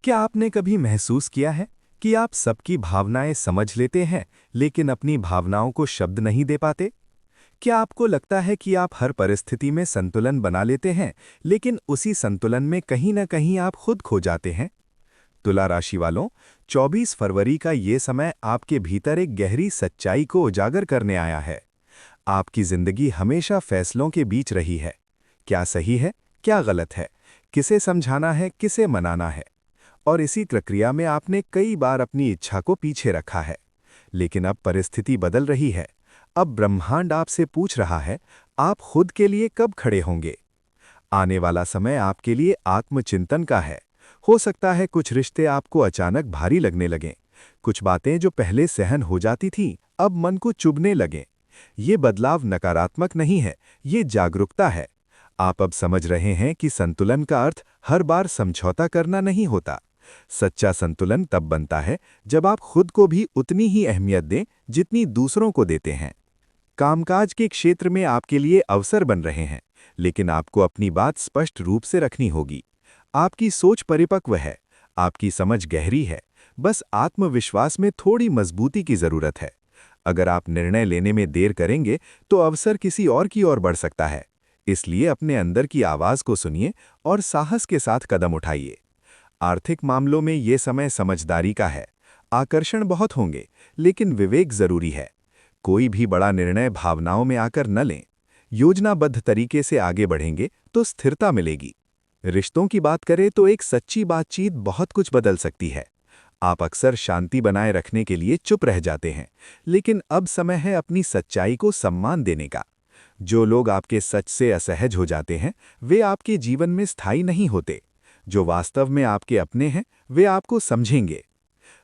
क्या आपने कभी महसूस किया है कि आप सबकी भावनाएं समझ लेते हैं, लेकिन अपनी भावनाओं को शब्द नहीं दे पाते? क्या आपको लगता है कि आप हर परिस्थिति में संतुलन बना लेते हैं, लेकिन उसी संतुलन में कहीं न कहीं आप खुद खो जाते हैं? तुला राशि वालों, 24 फरवरी का ये समय आपके भीतर एक गहरी सच्चाई को उजागर करने आया है। आपकी जिंदगी हमेशा फैसलों के बीच रही है। क्या सही है, क्या गलत है, किसे समझाना है, किसे मनाना है। और इसी प्रक्रिया में आपने कई बार अपनी इच्छा को पीछे रखा है। लेकिन अब परिस्थिति बदल रही है। अब ब्रह्मांड आपसे पूछ रहा है, आप खुद के लिए कब खड़े होंगे? आने वाला समय आपके लिए आत्मचिंतन का है। हो सकता है कुछ रिश्ते आपको अचानक भारी लगने लगें। कुछ बातें जो पहले सहन हो जाती थीं, अब मन को चुभने लगें। ये बदलाव नकारात्मक नहीं है, ये जागरूकता है। आप अब समझ रहे हैं कि संतुलन का अर्थ हर बार समझौता करना नहीं होता। सच्चा संतुलन तब बनता है जब आप खुद को भी उतनी ही अहमियत दें जितनी दूसरों को देते हैं। कामकाज के क्षेत्र में आपके लिए अवसर बन रहे हैं, लेकिन आपको अपनी बात स्पष्ट रूप से रखनी होगी। आपकी सोच परिपक्व है, आपकी समझ गहरी है, बस आत्मविश्वास में थोड़ी मजबूती की जरूरत है। अगर आप निर्णय लेने में देर करेंगे तो अवसर किसी और की ओर बढ़ सकता है। इसलिए अपने अंदर की आवाज को सुनिए और साहस के साथ कदम उठाइए। आर्थिक मामलों में ये समय समझदारी का है। आकर्षण बहुत होंगे, लेकिन विवेक जरूरी है। कोई भी बड़ा निर्णय भावनाओं में आकर न लें। योजनाबद्ध तरीके से आगे बढ़ेंगे तो स्थिरता मिलेगी। रिश्तों की बात करें तो एक सच्ची बातचीत बहुत कुछ बदल सकती है। आप अक्सर शांति बनाए रखने के लिए चुप रह जाते हैं, लेकिन अब समय है अपनी सच्चाई को सम्मान देने का। जो लोग आपके सच से असहज हो जाते हैं, वे आपके जीवन में स्थायी नहीं होते। जो वास्तव में आपके अपने हैं, वे आपको समझेंगे।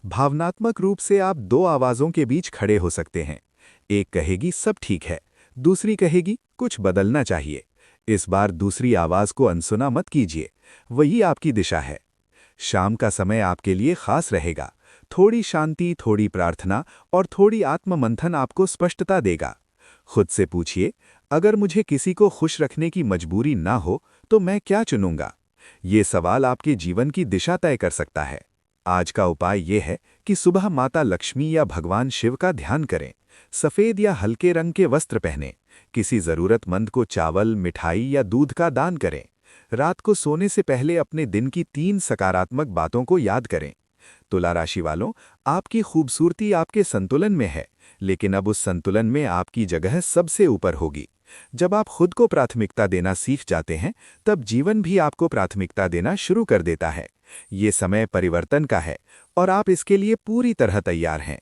भावनात्मक रूप से आप दो आवाज़ों के बीच खड़े हो सकते हैं। एक कहेगी सब ठीक है, दूसरी कहेगी कुछ बदलना चाहिए। इस बार दूसरी आवाज़ को अनसुना मत कीजिए, वही आपकी दिशा है। शाम का समय आपके लिए खास रहेगा। थोड़ी शांति, थोड़ी प्रार्थना और थोड़ी आत्ममंथन आपको स्पष्टता देगा। खुद से पूछिए, अगर मुझे किसी को खुश रखने की मजबूरी ना हो तो मैं क्या चुनूंगा? ये सवाल आपके जीवन की दिशा तय कर सकता है। आज का उपाय ये है कि सुबह माता लक्ष्मी या भगवान शिव का ध्यान करें। सफेद या हल्के रंग के वस्त्र पहनें। किसी जरूरतमंद को चावल, मिठाई या दूध का दान करें। रात को सोने से पहले अपने दिन की 3 सकारात्मक बातों को याद करें। तुला राशि वालों, आपकी खूबसूरती आपके संतुलन में है, लेकिन अब उस संतुलन में आपकी जगह सबसे ऊपर होगी। जब आप खुद को प्राथमिकता देना सीख जाते हैं, तब जीवन भी आपको प्राथमिकता देना शुरू कर देता है। ये समय परिवर्तन का है और आप इसके लिए पूरी तरह तैयार हैं।